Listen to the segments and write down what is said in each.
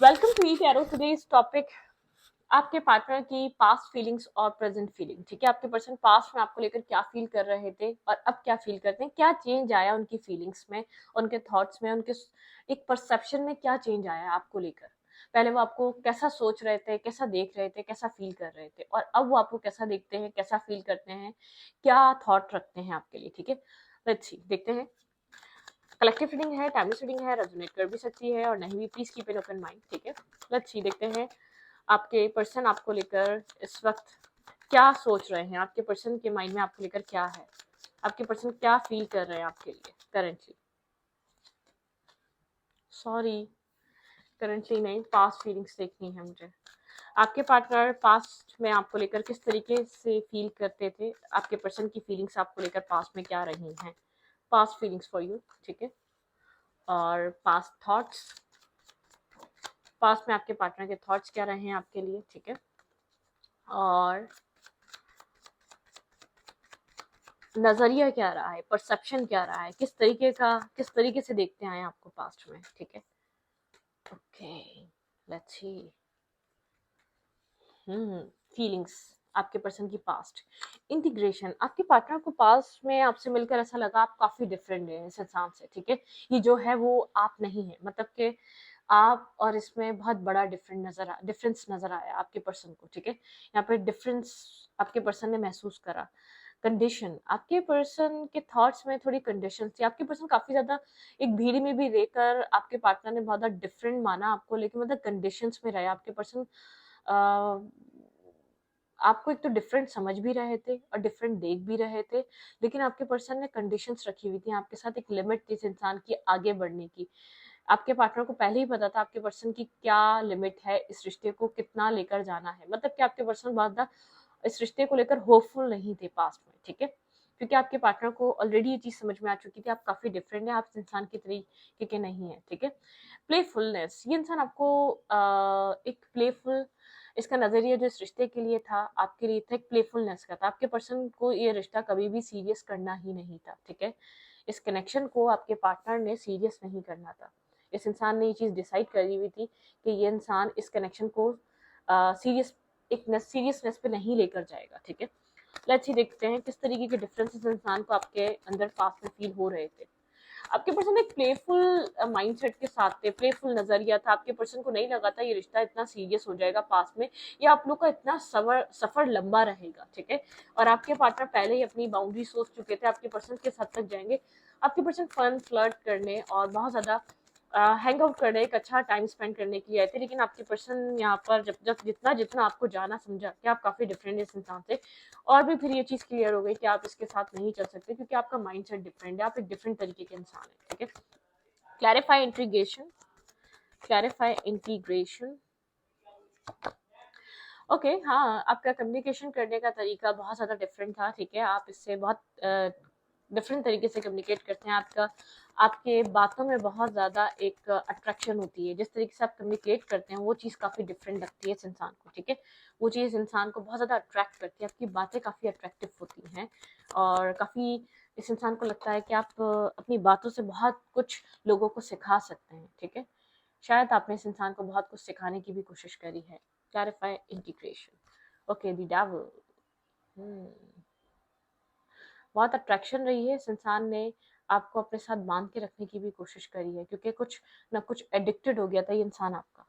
Welcome to eat arrow. Today's topic आपके partner की past feelings और प्रेजेंट फीलिंग। ठीक है, आपके पर्सन पास्ट में आपको लेकर क्या फील कर रहे थे और अब क्या फील करते हैं, क्या चेंज आया उनकी फीलिंग्स में, उनके थॉट्स में, उनके एक परसेप्शन में क्या चेंज आया आपको लेकर। पहले वो आपको कैसा सोच रहे थे, कैसा देख रहे थे, कैसा फील कर रहे थे, और अब वो आपको कैसा देखते हैं, कैसा फील करते हैं, क्या थॉट रखते हैं आपके लिए। ठीक है, लेट्स सी, देखते हैं। कलेक्टिव रीडिंग है, टाइमलेस रीडिंग है, रेजोनेट कर भी सकती है और नहीं भी। Please keep an open mind. ठीक है, लेट्स सी, देखते हैं आपके पर्सन आपको लेकर इस वक्त क्या सोच रहे हैं, आपके पर्सन के माइंड में आपको लेकर क्या है, आपके पर्सन क्या फील कर रहे हैं आपके लिए करेंटली। सॉरी, करेंटली नहीं, पास्ट फीलिंग्स देखनी है मुझे। आपके पार्टनर पास्ट में आपको लेकर किस तरीके से फील करते थे, आपके पर्सन की फीलिंग्स आपको लेकर पास्ट में क्या रही हैं, पास्ट फीलिंग्स फॉर यू। ठीक है, और पास्ट थॉट्स, पास्ट में आपके पार्टनर के थॉट्स क्या रहे हैं आपके लिए। ठीक है, और नजरिया क्या रहा है, परसेप्शन क्या रहा है, किस तरीके से देखते आए आपको पास्ट में। ठीक है, ओके, लेट्स सी। फीलिंग्स आपके पर्सन की पास्ट। इंटीग्रेशन, आपके पार्टनर को पास्ट में आपसे मिलकर ऐसा लगा आप काफी डिफरेंट है इस इंसान से। ठीक है, ये जो है वो आप नहीं है, मतलब कि आप और इसमें बहुत बड़ा डिफरेंस नजर आया आपके पर्सन को। ठीक है, यहाँ पे डिफरेंस आपके पर्सन ने महसूस करा। कंडीशन, आपके पर्सन के थॉट्स में थोड़ी कंडीशन थी। आपके पर्सन काफी ज्यादा एक भीड़ में भी रहकर आपके पार्टनर ने बहुत ज्यादा डिफरेंट माना आपको, लेकिन मतलब कंडीशंस में रहा आपके पर्सन। आपको एक तो डिफरेंट समझ भी रहे थे और डिफरेंट देख भी रहे थे, लेकिन आपके पर्सन ने कंडीशंस रखी हुई थी आपके साथ, एक लिमिट थी इस इंसान की आगे बढ़ने की। आपके पार्टनर को पहले ही पता था आपके पर्सन की क्या लिमिट है, इस रिश्ते को कितना लेकर जाना है, मतलब कि आपके पर्सन बहुत ज्यादा इस रिश्ते को लेकर होपफुल नहीं थे पास्ट में। ठीक है, क्योंकि आपके पार्टनर को ऑलरेडी ये चीज समझ में आ चुकी थी आप काफी डिफरेंट है, आप इस इंसान की तरीके के नहीं है। ठीक है, प्लेफुलनेस, ये इंसान आपको एक प्लेफुल, इसका नजरिया जो इस रिश्ते के लिए था आपके लिए था, एक प्लेफुलनेस का था। आपके पर्सन को ये रिश्ता कभी भी सीरियस करना ही नहीं था। ठीक है, इस कनेक्शन को आपके पार्टनर ने सीरियस नहीं करना था। इस इंसान ने ये चीज डिसाइड करी हुई थी कि ये इंसान इस कनेक्शन को सीरियस एक सीरियसनेस पे नहीं लेकर जाएगा। ठीक है, लेट्स ही देखते हैं किस तरीके के डिफरेंसेस इंसान को आपके अंदर पास में फील हो रहे थे। आपके पर्सन एक प्लेफुल माइंडसेट के साथ थे, प्लेफुल नजरिया था। आपके पर्सन को नहीं लगा था ये रिश्ता इतना सीरियस हो जाएगा पास में, या आप लोग का इतना सफर लंबा रहेगा। ठीक है, और आपके पार्टनर पहले ही अपनी बाउंड्री सोच चुके थे आपके पर्सन किस हद तक जाएंगे। आपके पर्सन फन फ्लर्ट करने और बहुत ज्यादा हैंग आउट करने, एक अच्छा टाइम स्पेंड करने के लिए आए थे, लेकिन आपके पर्सन यहाँ पर जब जब जितना जितना आपको जाना समझा कि आप काफी डिफरेंट है इस इंसान से, और भी फिर ये चीज क्लियर हो गई कि आप इसके साथ नहीं चल सकते, क्योंकि आपका माइंडसेट डिफरेंट है, आप एक डिफरेंट तरीके के इंसान है। ठीक है, clarify integration, clarify integration. Okay, हाँ, आपका कम्युनिकेशन करने का तरीका बहुत ज़्यादा डिफरेंट था। ठीक है, आप इससे बहुत डिफरेंट तरीके से कम्युनिकेट करते हैं। आपका आपके बातों में बहुत ज़्यादा एक अट्रैक्शन होती है, जिस तरीके से आप कम्युनिकेट करते हैं वो चीज़ काफ़ी डिफरेंट लगती है इस इंसान को। ठीक है, वो चीज़ इंसान को बहुत ज़्यादा अट्रैक्ट करती है, आपकी बातें काफ़ी अट्रैक्टिव होती हैं, और काफ़ी इस इंसान को लगता है कि आप अपनी बातों से बहुत कुछ लोगों को सिखा सकते हैं। ठीक है, शायद आपने इस इंसान को बहुत कुछ सिखाने की भी कोशिश करी है। Clarify integration. Okay, the devil. बहुत अट्रैक्शन रही है, इस इंसान ने आपको अपने साथ बांध के रखने की भी कोशिश करी है, क्योंकि कुछ ना कुछ एडिक्टेड हो गया था ये इंसान आपका।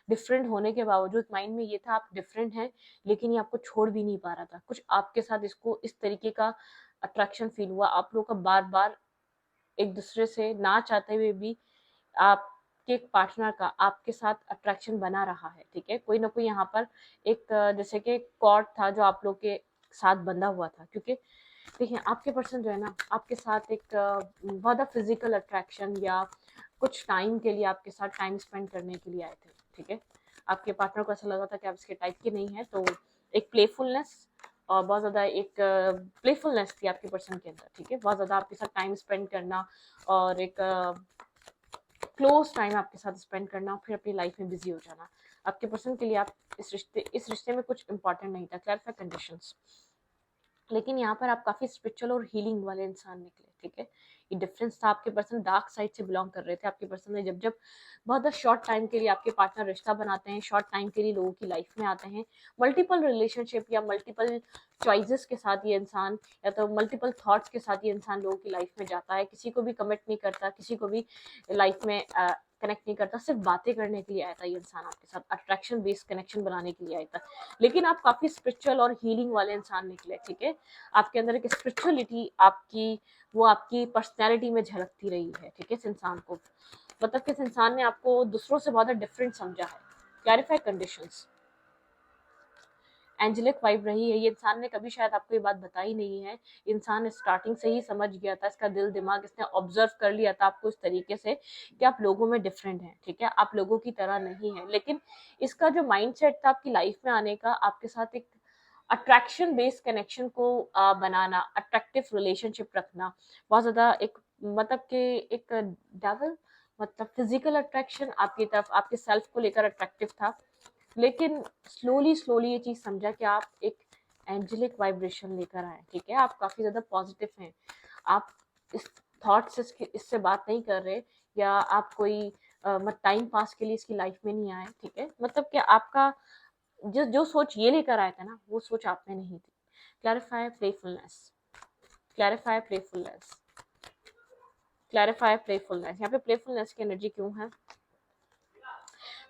डिफरेंट होने के बावजूद माइंड में ये था आप डिफरेंट हैं, लेकिन ये आपको छोड़ भी नहीं पा रहा था। कुछ आपके साथ इसको इस तरीके का अट्रैक्शन फील हुआ, आप लोगों का बार बार एक दूसरे से ना चाहते हुए भी आपके पार्टनर का आपके साथ अट्रैक्शन बना रहा है। ठीक है, कोई ना कोई यहाँ पर एक जैसे कि कॉर्ड था जो आप लोग के साथ बंधा हुआ था, क्योंकि देखिए आपके पर्सन जो है ना आपके साथ एक बहुत फिजिकल अट्रैक्शन या कुछ टाइम के लिए आपके साथ टाइम स्पेंड करने के लिए आए थे। ठीक है, आपके पार्टनर को ऐसा लगा था कि आप इसके टाइप के नहीं है, तो एक प्लेफुलनेस और बहुत ज़्यादा एक प्लेफुलनेस थी आपके पर्सन के अंदर। ठीक है, बहुत ज़्यादा आपके साथ टाइम स्पेंड करना और एक क्लोज टाइम आपके साथ स्पेंड करना, फिर अपनी लाइफ में बिजी हो जाना। आपके पर्सन के लिए आप इस रिश्ते में कुछ इंपॉर्टेंट नहीं था। क्लैरिफाई कंडीशंस, लेकिन यहाँ पर आप काफ़ी स्पिरिचुअल और हीलिंग वाले इंसान निकले। ठीक है, ये डिफरेंस था। आपके पर्सन डार्क साइड से बिलोंग कर रहे थे। आपके पर्सन ने जब जब बहुत शॉर्ट टाइम के लिए आपके पार्टनर रिश्ता बनाते हैं, शॉर्ट टाइम के लिए लोगों की लाइफ में आते हैं, मल्टीपल रिलेशनशिप या मल्टीपल चॉइसेस के साथ ये इंसान या तो मल्टीपल थॉट्स के साथ ये इंसान लोगों की लाइफ में जाता है। किसी को भी कमिट नहीं करता, किसी को भी लाइफ में कनेक्ट नहीं करता, सिर्फ बातें करने के लिए आया था ये इंसान आपके साथ, अट्रैक्शन बेस्ड कनेक्शन बनाने के लिए आया था। लेकिन आप काफी स्पिरिचुअल और हीलिंग वाले इंसान निकले, ठीक है। आपके अंदर एक स्पिरिचुअलिटी आपकी वो आपकी पर्सनैलिटी में झलकती रही है, ठीक है। इस इंसान को मतलब कि इस इंसान ने आपको दूसरों से बहुत डिफरेंट समझा है। क्लैरिफाई कंडीशंस, एंजेलिक वाइब रही है। ये इंसान ने कभी शायद आपको ये बात बताई नहीं है। इंसान स्टार्टिंग से ही समझ गया था, इसका दिल दिमाग इसने ऑब्जर्व कर लिया था आपको इस तरीके से कि आप लोगों में डिफरेंट हैं, ठीक है। आप लोगों की तरह नहीं है। लेकिन इसका जो माइंडसेट था आपकी लाइफ में आने का, आपके साथ एक अट्रैक्शन बेस्ड कनेक्शन को बनाना, अट्रैक्टिव रिलेशनशिप रखना, बहुत ज्यादा एक मतलब कि एक डेवल मतलब फिजिकल अट्रैक्शन आपकी तरफ, आपके सेल्फ को लेकर अट्रैक्टिव था। लेकिन स्लोली स्लोली ये चीज समझा कि आप एक एंजेलिक वाइब्रेशन लेकर आए, ठीक है। आप काफी ज्यादा पॉजिटिव हैं। आप इस थॉट से इससे बात नहीं कर रहे, या आप कोई टाइम पास के लिए इसकी लाइफ में नहीं आए, ठीक है। मतलब कि आपका जो जो सोच ये लेकर आए थे ना, वो सोच आप में नहीं थी। Clarify playfulness, clarify playfulness, clarify playfulness. यहाँ पे प्लेफुलनेस की एनर्जी क्यों है?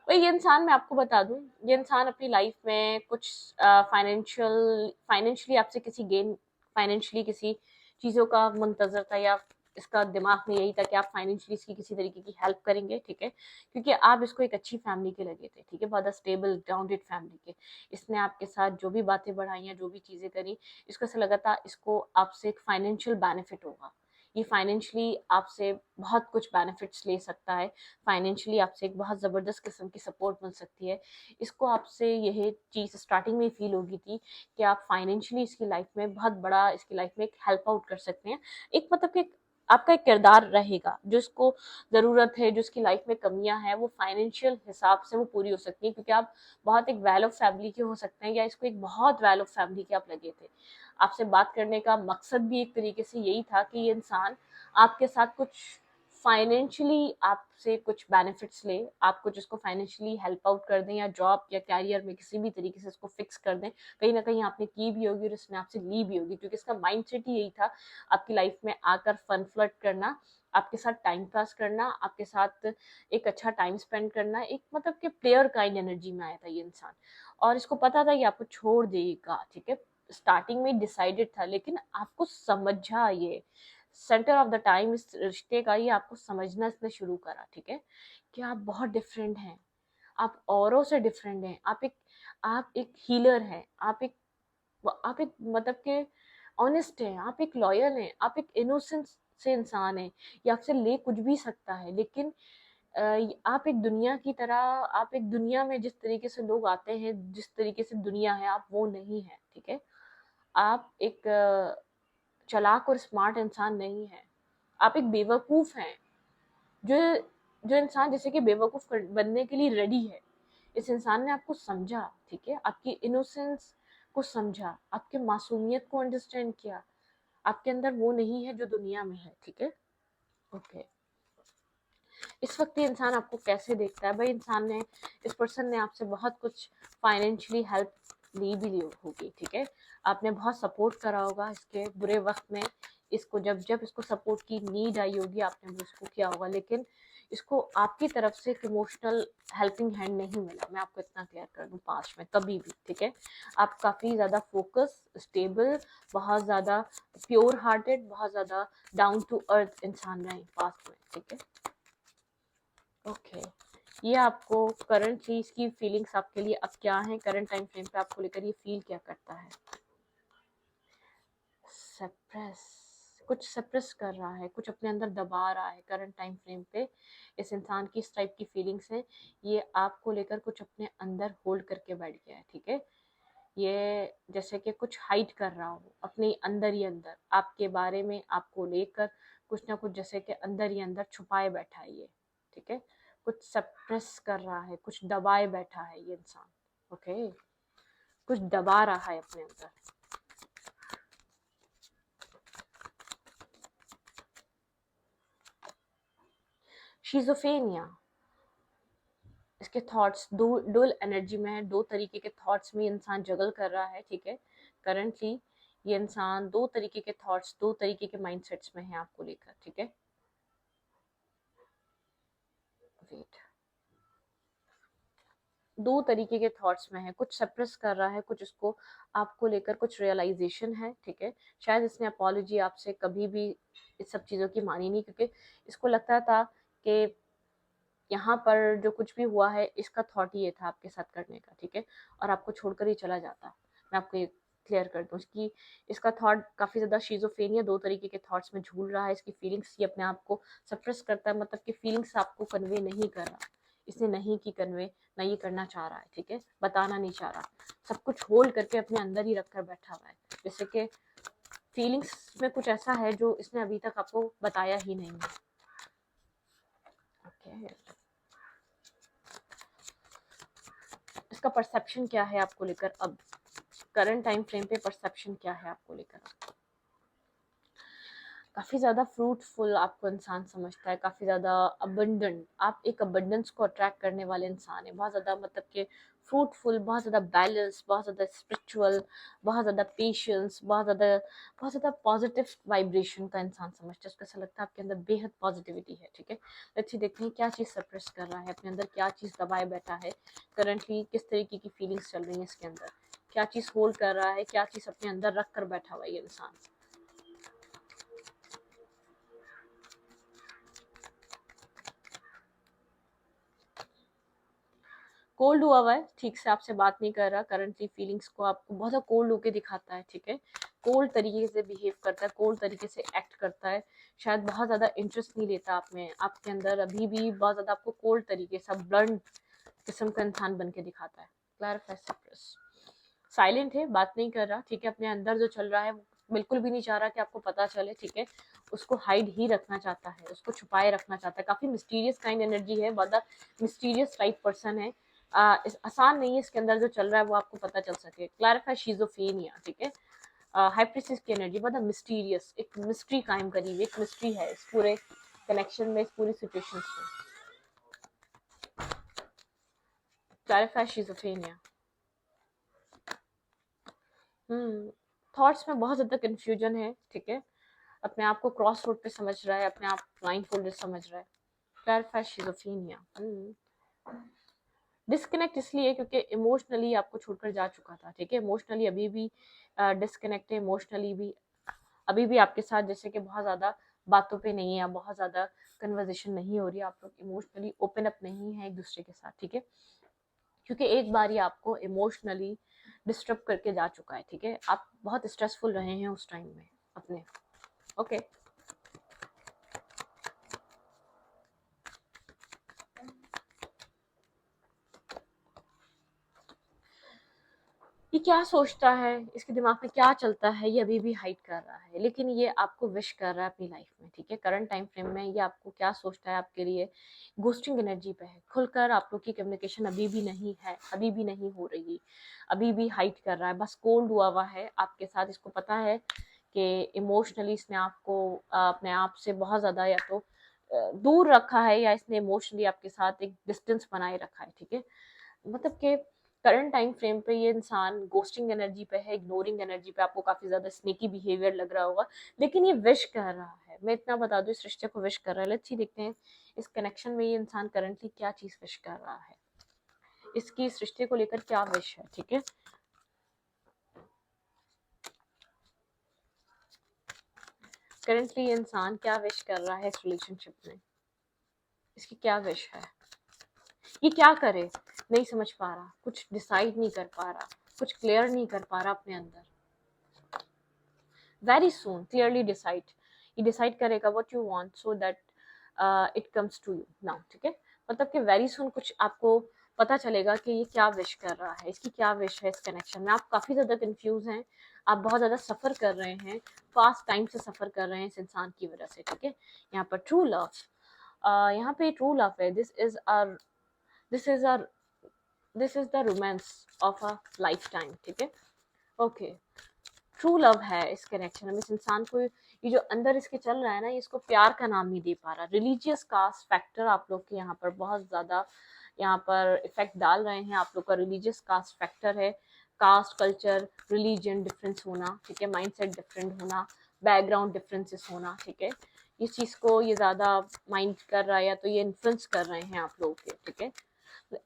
भाई ये इंसान, मैं आपको बता दूं, ये इंसान अपनी लाइफ में कुछ फाइनेंशियली आपसे किसी गेन, फाइनेंशियली किसी चीजों का मुंतजर था, या इसका दिमाग में यही था कि आप फाइनेंशियली इसकी किसी तरीके की हेल्प करेंगे, ठीक है। क्योंकि आप इसको एक अच्छी फैमिली के लगे थे, ठीक है, बहुत स्टेबल ग्राउंडेड फैमिली के। इसने आपके साथ जो भी बातें बढ़ाई, जो भी चीजें करी, इसको ऐसा लगा था इसको आपसे एक फाइनेंशियल बेनिफिट होगा। ये फाइनेंशियली आपसे बहुत कुछ बेनिफिट्स ले सकता है, फाइनेंशियली आपसे एक बहुत ज़बरदस्त किस्म की सपोर्ट मिल सकती है। इसको आपसे यह चीज़ स्टार्टिंग में फील होगी थी कि आप फाइनेंशियली इसकी लाइफ में बहुत बड़ा, इसकी लाइफ में एक हेल्प आउट कर सकते हैं। एक मतलब कि आपका एक किरदार रहेगा, जो इसको ज़रूरत है, जो इसकी लाइफ में कमियां हैं, वो फाइनेंशियल हिसाब से वो पूरी हो सकती है। क्योंकि आप बहुत एक वेल ऑफ फैमिली के हो सकते हैं, या इसको एक बहुत वेल ऑफ फैमिली के आप लगे थे। आपसे बात करने का मकसद भी एक तरीके से यही था कि ये इंसान आपके साथ कुछ फाइनेंशियली आपसे कुछ बेनिफिट्स ले, आप कुछ इसको फाइनेंशियली हेल्प आउट कर दें, या जॉब या कैरियर में किसी भी तरीके से इसको फिक्स कर दें। कहीं ना कहीं आपने की भी होगी और इसने आपसे ली भी होगी, क्योंकि इसका माइंडसेट ही यही था, आपकी लाइफ में आकर फन फ्लर्ट करना, आपके साथ टाइम पास करना, आपके साथ एक अच्छा टाइम स्पेंड करना, एक मतलब कि प्लेयर काइंड एनर्जी में आया था ये इंसान। और इसको पता था कि आपको छोड़ देगा, ठीक है। स्टार्टिंग में डिसाइडेड था, लेकिन आपको समझा, ये सेंटर ऑफ द टाइम इस रिश्ते का, ये आपको समझना इसने शुरू करा, ठीक है, कि आप बहुत डिफरेंट हैं, आप औरों से डिफरेंट हैं, आप एक हीलर हैं, आप एक मतलब के ऑनेस्ट हैं, आप एक लॉयल हैं, आप एक इनोसेंस से इंसान हैं। ये आपसे ले कुछ भी सकता है, लेकिन आप एक दुनिया की तरह, आप एक दुनिया में जिस तरीके से लोग आते हैं, जिस तरीके से दुनिया है, आप वो नहीं है, ठीक है। आप एक चालाक और स्मार्ट इंसान नहीं है, आप एक बेवकूफ हैं, जो जो इंसान जैसे कि बेवकूफ बनने के लिए रेडी है। इस इंसान ने आपको समझा, ठीक है, आपकी इनोसेंस को समझा, आपके मासूमियत को अंडरस्टैंड किया। आपके अंदर वो नहीं है जो दुनिया में है, ठीक है। ओके, इस वक्त ये इंसान आपको कैसे देखता है? भाई इंसान ने, इस पर्सन ने आपसे बहुत कुछ फाइनेंशियली हेल्प ली भी ली होगी, ठीक है। आपने बहुत सपोर्ट करा होगा इसके बुरे वक्त में, इसको जब जब इसको सपोर्ट की नीड आई होगी, आपने भी उसको किया होगा। लेकिन इसको आपकी तरफ से एक इमोशनल हेल्पिंग हैंड नहीं मिला, मैं आपको इतना क्लियर कर दूं, पास्ट में कभी भी, ठीक है। आप काफ़ी ज़्यादा फोकस, स्टेबल, बहुत ज़्यादा प्योर हार्टेड, बहुत ज़्यादा डाउन टू अर्थ इंसान रहे पास्ट में, ठीक है। ओके, ये आपको करंटली इसकी फीलिंग्स आपके लिए अब क्या है, करंट टाइम फ्रेम पे आपको लेकर ये फील क्या करता है? सप्रेस, कुछ सप्रेस कर रहा है, कुछ अपने अंदर दबा रहा है करंट टाइम फ्रेम पे। इस इंसान की इस टाइप की फीलिंग्स हैं, ये आपको लेकर कुछ अपने अंदर होल्ड करके बैठ गया है, ठीक है। ये जैसे कि कुछ हाइड कर रहा हो अपने अंदर ही अंदर, आपके बारे में, आपको लेकर कुछ ना कुछ जैसे कि अंदर ही अंदर छुपाए बैठा है ये, ठीक है। कुछ सप्रेस कर रहा है, कुछ दबाए बैठा है ये इंसान, ओके, कुछ दबा रहा है अपने अंदर। शिज़ोफ्रेनिया, इसके थॉट्स डुअल एनर्जी में है, दो तरीके के थॉट्स में इंसान जगल कर रहा है, ठीक है। करंटली ये इंसान दो तरीके के थॉट्स, दो तरीके के माइंडसेट्स में है आपको लेकर, ठीक है। वेट, दो तरीके के थॉट्स में है, कुछ सप्रेस कर रहा है, कुछ उसको आपको लेकर कुछ रियलाइजेशन है, ठीक है। शायद इसने अपॉलॉजी आपसे कभी भी इस सब चीज़ों की मानी नहीं, क्योंकि इसको लगता था कि यहाँ पर जो कुछ भी हुआ है इसका थॉट ही ये था आपके साथ करने का, ठीक है, और आपको छोड़कर ही चला जाता। मैं आपको ये क्लियर कर दूँ कि इसका थॉट काफ़ी ज़्यादा शिज़ोफ्रेनिया, दो तरीके के थॉट्स में झूल रहा है, इसकी फीलिंग्स ये अपने आप को सप्रेस करता है, मतलब कि फीलिंग्स आपको कन्वे नहीं कर रहा, इसने नहीं की कन्वे, ना ये करना चाह रहा है, ठीक है, बताना नहीं चाह रहा, सब कुछ होल्ड करके अपने अंदर ही रख कर बैठा हुआ है। जैसे कि फीलिंग्स में कुछ ऐसा है जो इसने अभी तक आपको बताया ही नहीं है। ओके, इसका परसेप्शन क्या है आपको लेकर, अब करंट टाइम फ्रेम पे परसेप्शन क्या है आपको लेकर। काफ़ी ज़्यादा फ्रूटफुल आपको इंसान समझता है, काफ़ी ज़्यादा अबंडेंट, आप एक अबंडेंस को अट्रैक्ट करने वाले इंसान है, बहुत ज़्यादा, मतलब कि फ्रूटफुल, बहुत ज़्यादा बैलेंस, बहुत ज़्यादा स्पिरिचुअल, बहुत ज़्यादा पेशेंस, बहुत ज़्यादा पॉजिटिव वाइब्रेशन का इंसान समझता है। उसको ऐसा लगता है आपके अंदर बेहद पॉजिटिविटी है, ठीक है। अच्छी देखते हैं क्या चीज़ सप्रेस कर रहा है अपने अंदर, क्या चीज़ दबाए बैठा है करंटली, किस तरीके की फीलिंग्स चल रही हैं इसके अंदर, क्या चीज़ होल्ड कर रहा है, क्या चीज़ अपने अंदर रख कर बैठा हुआ है ये इंसान। कोल्ड हुआ हुआ है, ठीक से आपसे बात नहीं कर रहा, करंटली फीलिंग्स को आपको बहुत ज़्यादा कोल्ड होके दिखाता है, ठीक है, कोल्ड तरीके से बिहेव करता है, कोल्ड तरीके से एक्ट करता है, शायद बहुत ज़्यादा इंटरेस्ट नहीं लेता आप में, आपके अंदर अभी भी बहुत ज़्यादा आपको कोल्ड तरीके से ब्लंट किस्म का इंसान बन के दिखाता है। क्लैरिफाई, सप्रेस, साइलेंट है, बात नहीं कर रहा, ठीक है, अपने अंदर जो चल रहा है बिल्कुल भी नहीं चाह रहा कि आपको पता चले, ठीक है, उसको हाइड ही रखना चाहता है, उसको छुपाए रखना चाहता है, काफ़ी मिस्टीरियस काइंड एनर्जी है, बहुत मिस्टीरियस टाइप पर्सन है। आसान नहीं है इसके अंदर जो चल रहा है वो आपको पता चल सके। क्लैरिफाई, शिज़ोफ्रेनिया, ठीक है, हाइप्रिसिस की एनर्जी बहुत मिस्टीरियस, एक मिस्ट्री कायम करी हुई, एक मिस्ट्री है इस पूरे कनेक्शन में, इस पूरी सिचुएशन में। क्लैरिफाई, शिज़ोफ्रेनिया, थॉट्स में बहुत ज़्यादा कन्फ्यूजन है, ठीक है, अपने आप को क्रॉस रोड पे समझ रहा है, अपने आप ब्लाइंड फोल्डेड समझ रहा है। क्लैरिफाई, शिज़ोफ्रेनिया, डिस्कनेक्ट इसलिए क्योंकि इमोशनली आपको छोड़कर जा चुका था, ठीक है, इमोशनली अभी भी डिस्कनेक्ट है, इमोशनली भी अभी भी आपके साथ जैसे कि बहुत ज़्यादा बातों पे नहीं है, बहुत ज़्यादा कन्वर्जेशन नहीं हो रही है, आप लोग इमोशनली ओपन अप नहीं है एक दूसरे के साथ, ठीक है, क्योंकि एक बार ही आपको इमोशनली डिस्टर्ब करके जा चुका है, ठीक है, आप बहुत स्ट्रेसफुल रहे हैं उस टाइम में अपने। ओके, ये क्या सोचता है, इसके दिमाग में क्या चलता है, ये अभी भी हाइड कर रहा है, लेकिन ये आपको विश कर रहा है अपनी लाइफ में, ठीक है, करंट टाइम फ्रेम में ये आपको क्या सोचता है आपके लिए, घोस्टिंग एनर्जी पे है, खुलकर आप लोग की कम्युनिकेशन अभी भी नहीं है, अभी भी नहीं हो रही, अभी भी हाइड कर रहा है, बस कोल्ड हुआ है आपके साथ, इसको पता है कि इमोशनली इसने आपको अपने आप से बहुत ज़्यादा या तो दूर रखा है, या इसने इमोशनली आपके साथ एक डिस्टेंस बनाए रखा है, ठीक है, मतलब कि करंट टाइम फ्रेम पे ये इंसान गोस्टिंग एनर्जी पे है, इग्नोरिंग एनर्जी पे, आपको काफी ज्यादा स्नेकी बिहेवियर लग रहा होगा, लेकिन ये विश कर रहा है, मैं इतना बता दूं, इस रिश्ते को विश कर रहा है। लेट्स सी, देखते हैं इस कनेक्शन में ये इंसान करंटली क्या चीज विश कर रहा है, इसकी इस रिश्ते को लेकर क्या विश है, ठीक है, करंटली ये इंसान क्या विश कर रहा है इस रिलेशनशिप में, इसकी क्या विश है, ये क्या करे, नहीं समझ पा रहा, कुछ डिसाइड नहीं कर पा रहा, कुछ क्लियर नहीं कर पा रहा अपने अंदर। वेरी सून क्लियरली डिसाइड, ये डिसाइड करेगा what you want so that it comes to you now, ठीक है, मतलब कि वेरी सून कुछ आपको पता चलेगा कि ये क्या विश कर रहा है, इसकी क्या विश है इस कनेक्शन में। आप काफ़ी ज़्यादा कंफ्यूज हैं, आप बहुत ज़्यादा सफ़र कर रहे हैं, फास्ट टाइम से सफ़र कर रहे हैं इस इंसान की वजह से, ठीक है, यहाँ पर ट्रू लव, यहाँ पे ट्रू लव है, this is or this is the romance of a lifetime, ठीक है, ओके, ट्रू लव है इस कनेक्शन में। इस इंसान को ये जो अंदर इसके चल रहा है ना, ये इसको प्यार का नाम नहीं दे पा रहा। रिलीजियस कास्ट फैक्टर आप लोग के यहाँ पर बहुत ज्यादा यहाँ पर इफेक्ट डाल रहे हैं। आप लोग का रिलीजियस कास्ट फैक्टर है। कास्ट, कल्चर, रिलीजन डिफरेंस होना, ठीक है, माइंडसेट डिफरेंट होना, बैकग्राउंड डिफरेंसेस होना, ठीक है, इस चीज को ये ज्यादा माइंड कर रहा है या तो ये इन्फ्लुएंस कर रहे हैं आप लोगों के, ठीक है।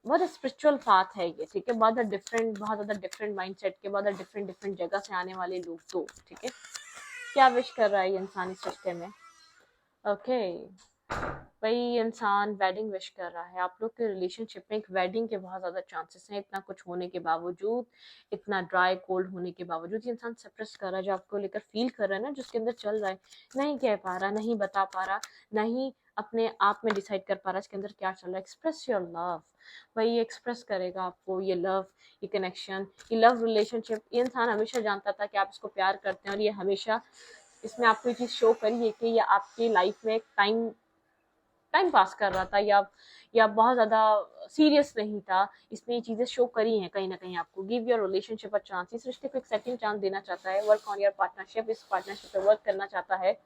बहुत स्पिरिचुअल पाथ है ये, ठीक है। बहुत ज्यादा डिफरेंट माइंडसेट के, बहुत डिफरेंट डिफरेंट जगह से आने वाले लोग तो, ठीक है। क्या विश कर रहा है ये इंसान इस रिश्ते में? ओके, भाई ये इंसान वेडिंग विश कर रहा है। आप लोग के रिलेशनशिप में एक वेडिंग के बहुत ज्यादा चांसेस हैं। इतना कुछ होने के बावजूद, इतना ड्राई कोल्ड होने के बावजूद, ये इंसान सप्रेस कर रहा है। जो आपको लेकर फील कर रहा है ना, जिसके अंदर चल रहा है, नहीं कह पा रहा, नहीं बता पा रहा, नहीं अपने आप में डिसाइड कर पा रहा इसके अंदर क्या चल रहा है। Express your love. भाई ये एक्सप्रेस करेगा आपको ये लव, ये कनेक्शन, ये लव रिलेशनशिप। ये इंसान हमेशा जानता था कि आप इसको प्यार करते हैं, और ये हमेशा इसने आपको ये चीज शो करी है कि ये आपकी लाइफ में एक टाइम टाइम पास कर रहा था, या बहुत ज्यादा सीरियस नहीं था। इसने ये चीजें शो करी हैं कहीं ना कहीं आपको। Give your relationship a chance. इस रिश्ते को एक सेकंड चांस देना चाहता है। Work on your partnership. इस पार्टनरशिप पे वर्क करना चाहता है।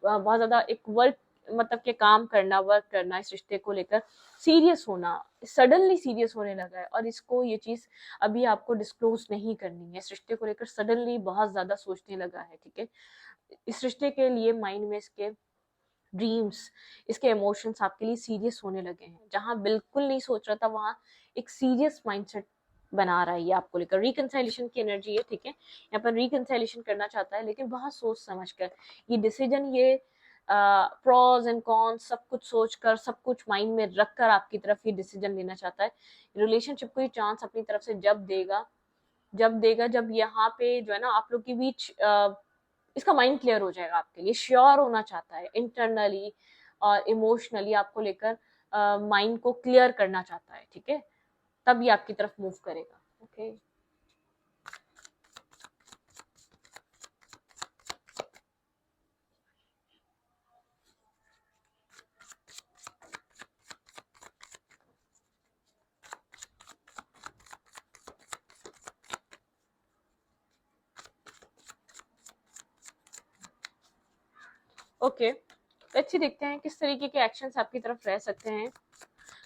बहुत ज्यादा एक वर्क, मतलब के काम करना, वर्क करना, इस रिश्ते को लेकर सीरियस होना। सडनली सीरियस होने लगा है, और इसको ये चीज अभी आपको डिस्क्लोज नहीं करनी है। इस रिश्ते को लेकर सडनली बहुत ज्यादा सोचने लगा है, ठीक है। इस रिश्ते के लिए माइंड में इसके ड्रीम्स, इसके इमोशंस आपके लिए सीरियस होने लगे हैं। जहां बिल्कुल नहीं सोच रहा था, वहां एक सीरियस माइंडसेट बना रहा है ये आपको लेकर। रिकंसाइलेशन की एनर्जी है, ठीक है। यहाँ पर रिकंसाइलेशन करना चाहता है, लेकिन बहुत सोच समझ कर ये डिसीजन, ये प्रोज एंड कॉन्स सब कुछ सोचकर, सब कुछ माइंड में रखकर आपकी तरफ ये डिसीजन लेना चाहता है। रिलेशनशिप को ये चांस अपनी तरफ से जब यहाँ पे जो है ना आप लोग के बीच इसका माइंड क्लियर हो जाएगा, आपके लिए श्योर होना चाहता है इंटरनली और इमोशनली आपको लेकर, माइंड को क्लियर करना चाहता है, ठीक है। तब ये आपकी तरफ मूव करेगा। ओके, ओके, अच्छी देखते हैं किस तरीके के एक्शंस आपकी तरफ रह सकते हैं।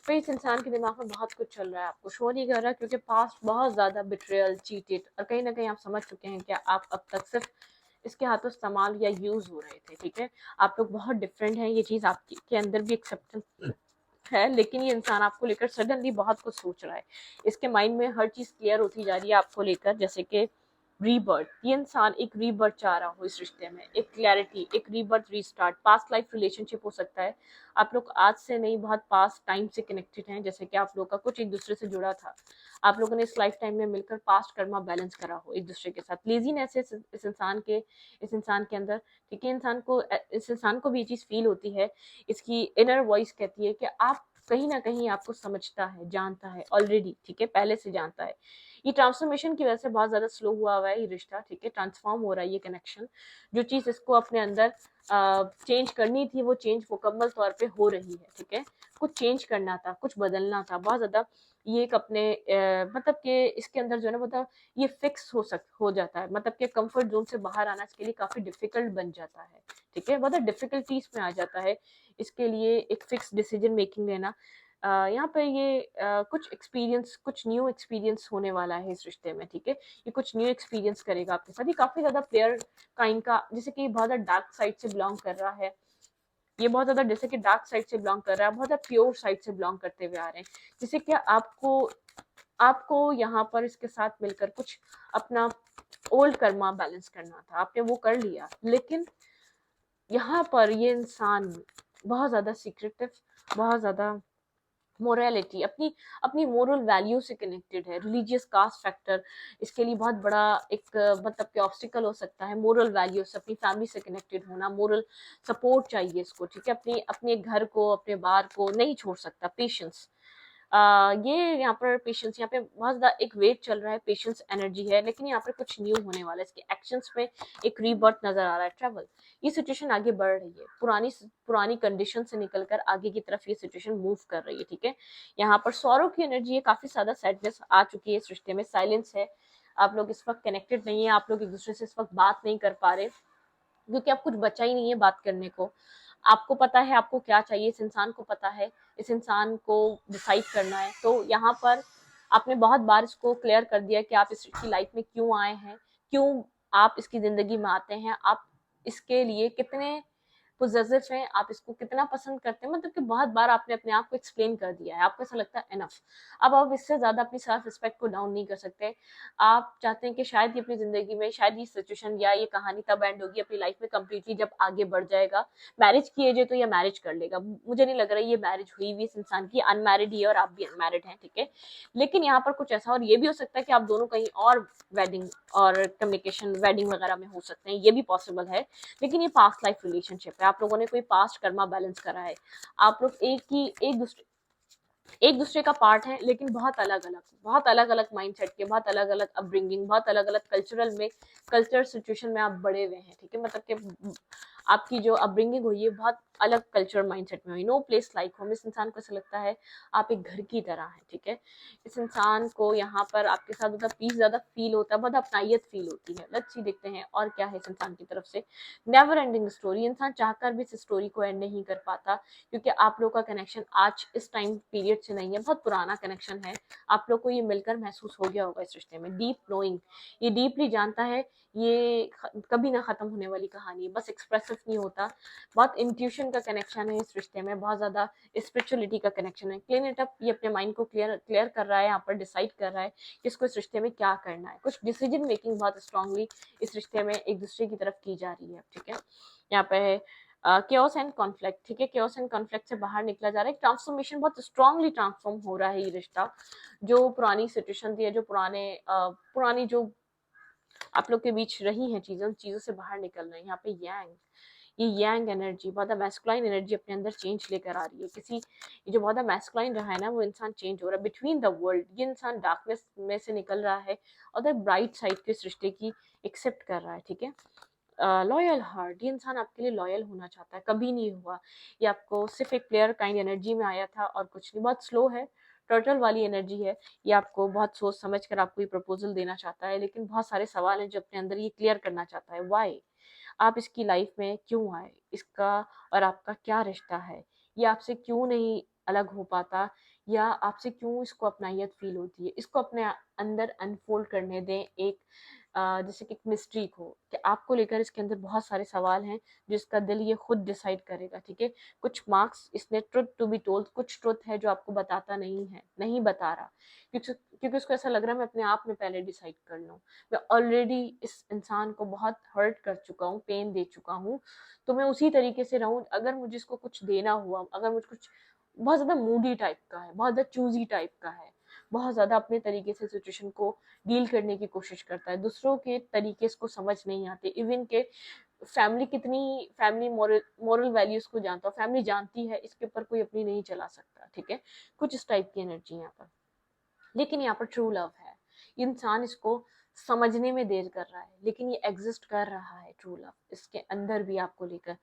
तो इस इंसान के दिमाग में बहुत कुछ चल रहा है, आपको शो नहीं कर रहा, क्योंकि पास्ट बहुत ज्यादा बिट्रेयल, चीटेड, और कहीं ना कहीं आप समझ चुके हैं कि आप अब तक सिर्फ इसके हाथों इस्तेमाल या यूज हो रहे थे, ठीक है। आप लोग बहुत डिफरेंट हैं, ये चीज आपके के अंदर भी एक्सेप्टेंस है, लेकिन ये इंसान आपको लेकर सडनली बहुत कुछ सोच रहा है। इसके माइंड में हर चीज क्लियर होती जा रही है आपको लेकर, जैसे कि रीबर्थ। ये इंसान एक रीबर्थ चाह रहा हो इस रिश्ते में, एक क्लैरिटी, एक rebirth, restart. Past life relationship हो सकता है। आप लोग आज से नहीं, बहुत पास्ट टाइम से कनेक्टेड हैं, जैसे कि आप लोग का कुछ एक दूसरे से जुड़ा था। आप लोगों ने इस लाइफ टाइम में मिलकर पास्ट कर्मा बैलेंस करा हो एक दूसरे के साथ। लेजीनेस है इस इंसान के अंदर, ठीक है। इस इंसान को भी ये चीज फील होती है। इसकी इनर वॉइस कहती है कि आप कहीं ना कहीं आपको समझता है, जानता है ऑलरेडी, ठीक है, पहले से जानता है। ये ट्रांसफॉर्मेशन की वजह से बहुत ज्यादा स्लो हुआ है ये रिश्ता, ठीक है। ट्रांसफॉर्म हो रहा है ये कनेक्शन। जो चीज इसको अपने अंदर चेंज करनी थी, वो चेंज मुकम्मल तौर पे हो रही है, ठीक है। कुछ चेंज करना था, कुछ बदलना था बहुत ज्यादा। ये एक अपने मतलब कि इसके अंदर जो है ना, मतलब ये फिक्स हो जाता है, मतलब कि कंफर्ट जोन से बाहर आना इसके लिए काफी डिफिकल्ट बन जाता है, ठीक है। बहुत डिफिकल्टीज में आ जाता है इसके लिए एक फिक्स डिसीजन मेकिंग लेना। यहाँ पे ये कुछ न्यू एक्सपीरियंस होने वाला है इस रिश्ते में, ठीक है। ये कुछ न्यू एक्सपीरियंस करेगा आपके साथ। ये काफी ज्यादा प्लेयर काइंड का, जैसे कि बहुत ज्यादा डार्क साइड से बिलोंग कर रहा है। ये बहुत ज्यादा जैसे कि डार्क साइड से बिलोंग कर रहा है, बहुत ज्यादा प्योर साइड से बिलोंग करते हुए आ रहे हैं। जैसे कि आपको यहाँ पर इसके साथ मिलकर कुछ अपना ओल्ड कर्मा बैलेंस करना था, आपने वो कर लिया। लेकिन यहाँ पर ये इंसान बहुत ज्यादा सीक्रेटिव, बहुत ज्यादा मोरालिटी, अपनी अपनी मोरल वैल्यू से कनेक्टेड है। रिलीजियस कास्ट फैक्टर इसके लिए बहुत बड़ा एक मतलब कि ऑब्स्टिकल हो सकता है। मोरल वैल्यू से, अपनी फैमिली से कनेक्टेड होना, मोरल सपोर्ट चाहिए इसको, ठीक है। अपने अपने घर को, अपने बार को नहीं छोड़ सकता। पेशेंस, ये यहाँ पर पेशेंस, यहाँ पे बहुत ज्यादा एक वेट चल रहा है, पेशेंस एनर्जी है। लेकिन यहाँ पर कुछ न्यू होने वाला है, इसके एक्शंस में एक रीबर्थ नजर आ रहा है, ट्रैवल। ये सिचुएशन आगे बढ़ रही है, पुरानी कंडीशन से निकलकर आगे की तरफ ये सिचुएशन मूव कर रही है, ठीक है। यहाँ पर सौरव की एनर्जी है, काफी ज्यादा सैडनेस आ चुकी है इस रिश्ते में, साइलेंस है। आप लोग इस वक्त कनेक्टेड नहीं है, आप लोग एक दूसरे से इस वक्त बात नहीं कर पा रहे, क्योंकि अब कुछ बचा ही नहीं है बात करने को। आपको पता है आपको क्या चाहिए, इस इंसान को पता है, इस इंसान को डिसाइड करना है। तो यहाँ पर आपने बहुत बार इसको क्लियर कर दिया कि आप इसकी लाइफ में क्यों आए हैं, क्यों आप इसकी जिंदगी में आते हैं, आप इसके लिए कितने पोजेसिव हैं, आप इसको कितना पसंद करते हैं, मतलब कि बहुत बार आपने अपने आप को एक्सप्लेन कर दिया है। आपको ऐसा लगता है एनफ, अब आप इससे ज्यादा अपनी सेल्फ रिस्पेक्ट को डाउन नहीं कर सकते। आप चाहते हैं कि शायद ये अपनी जिंदगी में, शायद ये सिचुएशन या ये कहानी तब एंड होगी अपनी लाइफ में कंप्लीटली जब आगे बढ़ जाएगा, मैरिज की एज है तो ये मैरिज कर लेगा। मुझे नहीं लग रहा ये मैरिज हुई हुई इस इंसान की, अनमैरिड ही है और आप भी अनमैरिड हैं, ठीक है। लेकिन यहाँ पर कुछ ऐसा, और ये भी हो सकता है कि आप दोनों कहीं और वेडिंग और कम्युनिकेशन वेडिंग वगैरह में हो सकते हैं, ये भी पॉसिबल है। लेकिन ये पास्ट लाइफ रिलेशनशिप है, आप लोगों ने कोई पास्ट कर्मा बैलेंस करा है, आप लोग एक दूसरे का पार्ट है, लेकिन बहुत अलग अलग माइंडसेट के, बहुत अलग अलग अपब्रिंगिंग, बहुत अलग अलग कल्चर सिचुएशन में आप बड़े हुए हैं, ठीक है। मतलब कि आपकी जो अपब्रिंगिंग हुई है बहुत अलग कल्चर माइंडसेट में हुई। नो प्लेस लाइक होम, इस इंसान को ऐसा लगता है आप एक घर की तरह है, ठीक है। इस इंसान को यहाँ पर आपके साथ मतलब पीस ज्यादा फील होता है, बहुत अपनाइयत फील होती है। लेट्स सी, देखते हैं और क्या है इस इंसान की तरफ से। नेवर एंडिंग स्टोरी, इंसान चाहकर भी इस स्टोरी को एंड नहीं कर पाता, क्योंकि आप लोग का कनेक्शन आज इस टाइम पीरियड से नहीं है, बहुत पुराना कनेक्शन है। आप लोग को ये मिलकर महसूस हो गया होगा इस रिश्ते में, डीप नोइंग, ये डीपली जानता है, ये कभी ना खत्म होने वाली कहानी है, बस एक्सप्रेसिव नहीं होता। बहुत इंट्यूशन का कनेक्शन है इस रिश्ते में, बहुत ज्यादा स्पिरिचुअलिटी का कनेक्शन है। क्लीन इट अप, ये अपने माइंड को क्लियर कर रहा है, यहाँ पर डिसाइड कर रहा है कि इसको इस रिश्ते में क्या करना है। कुछ डिसीजन मेकिंग बहुत स्ट्रांगली इस रिश्ते में एक दूसरे की तरफ की जा रही है, ठीक है। यहाँ पे है chaos एंड कॉन्फ्लिक्ट, ठीक है। chaos एंड कॉन्फ्लिक्ट से बाहर निकला जा रहा है, ट्रांसफॉर्मेशन, बहुत स्ट्रांगली ट्रांसफॉर्म हो रहा है ये रिश्ता। जो पुरानी सिचुएशन थी, जो पुरानी जो आप लोग के बीच रही हैं चीजें, उन चीजों से बाहर निकल रहे हैं। यहाँ पे ये यांग एनर्जी, बहुत मैस्कुलाइन एनर्जी अपने अंदर चेंज लेकर आ रही है। ये जो बहुत मैस्कुलाइन रहा है ना, वो इंसान चेंज हो रहा है। बिटवीन द वर्ल्ड, ये इंसान डार्कनेस में से निकल रहा है और द ब्राइट साइड के सृष्टि की एक्सेप्ट कर रहा है, ठीक है। लॉयल हार्ट, ये इंसान आपके लिए लॉयल होना चाहता है, कभी नहीं हुआ। ये आपको सिर्फ एक प्लेयर काइंड एनर्जी में आया था और कुछ नहीं, बहुत स्लो है, टर्टल वाली एनर्जी है। ये आपको बहुत सोच समझ कर आपको ये प्रपोजल देना चाहता है, लेकिन बहुत सारे सवाल हैं जो अपने अंदर ये क्लियर करना चाहता है। वाई आप इसकी लाइफ में क्यों आए, इसका और आपका क्या रिश्ता है, ये आपसे क्यों नहीं अलग हो पाता, या आपसे क्यों इसको अपनाइयत फील होती है। इसको अपने अंदर अनफोल्ड करने दें, एक जैसे कि एक मिस्ट्री को, कि आपको लेकर इसके अंदर बहुत सारे सवाल हैं जो इसका दिल ये खुद डिसाइड करेगा, ठीक है। कुछ मार्क्स इसने ट्रुथ टू बी टोल्ड, कुछ ट्रुथ है जो आपको बताता नहीं है, नहीं बता रहा, क्योंकि उसको ऐसा लग रहा है मैं अपने आप में पहले डिसाइड कर लूँ, मैं ऑलरेडी इस इंसान को बहुत हर्ट कर चुका हूँ, पेन दे चुका हूँ, तो मैं उसी तरीके से रहूँ। अगर मुझे इसको कुछ देना हुआ, अगर मुझे कुछ, बहुत ज्यादा मूडी टाइप का है, बहुत ज्यादा चूजी टाइप का है, बहुत ज्यादा अपने तरीके से सिचुएशन को डील करने की कोशिश करता है, दूसरों के तरीके इसको समझ नहीं आते। इवन के फैमिली मोरल वैल्यूज को जानता हो, फैमिली जानती है इसके ऊपर कोई अपनी नहीं चला सकता, ठीक है। कुछ इस टाइप की एनर्जी यहाँ पर। लेकिन यहाँ पर ट्रू लव है, इंसान इसको समझने में देर कर रहा है, लेकिन ये एग्जिस्ट कर रहा है। ट्रू लव इसके अंदर भी आपको लेकर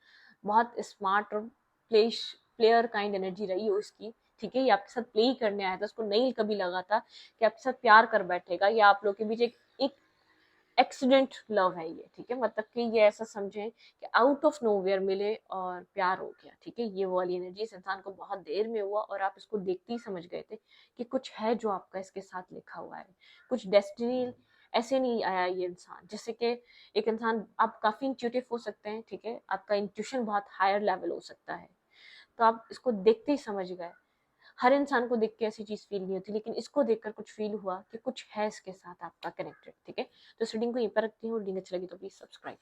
बहुत स्मार्ट और प्लेयर काइंड एनर्जी रही हो इसकी, ठीक है। ये आपके साथ प्ले ही करने आया था, उसको नहीं कभी लगा था कि आपके साथ प्यार कर बैठेगा, या आप लोग के बीच एक एक्सीडेंट लव है ये, ठीक है। मतलब कि ये ऐसा समझें कि आउट ऑफ नोवेयर मिले और प्यार हो गया, ठीक है। ये वो वाली एनर्जी इस इंसान को बहुत देर में हुआ, और आप इसको देखते ही समझ गए थे कि कुछ है जो आपका इसके साथ लिखा हुआ है, कुछ डेस्टिनी। ऐसे नहीं आया ये इंसान, जैसे कि एक इंसान, आप काफी इंट्यूटिव हो सकते हैं, ठीक है, आपका इंट्यूशन बहुत हायर लेवल हो सकता है, तो आप इसको देखते ही समझ गए। हर इंसान को देख के ऐसी चीज फील नहीं होती, लेकिन इसको देखकर कुछ फील हुआ कि कुछ है इसके साथ आपका कनेक्टेड, ठीक है। तो इस रीडिंग को यहीं पर रखती हूँ, रीडिंग अच्छी लगी तो प्लीज सब्सक्राइब।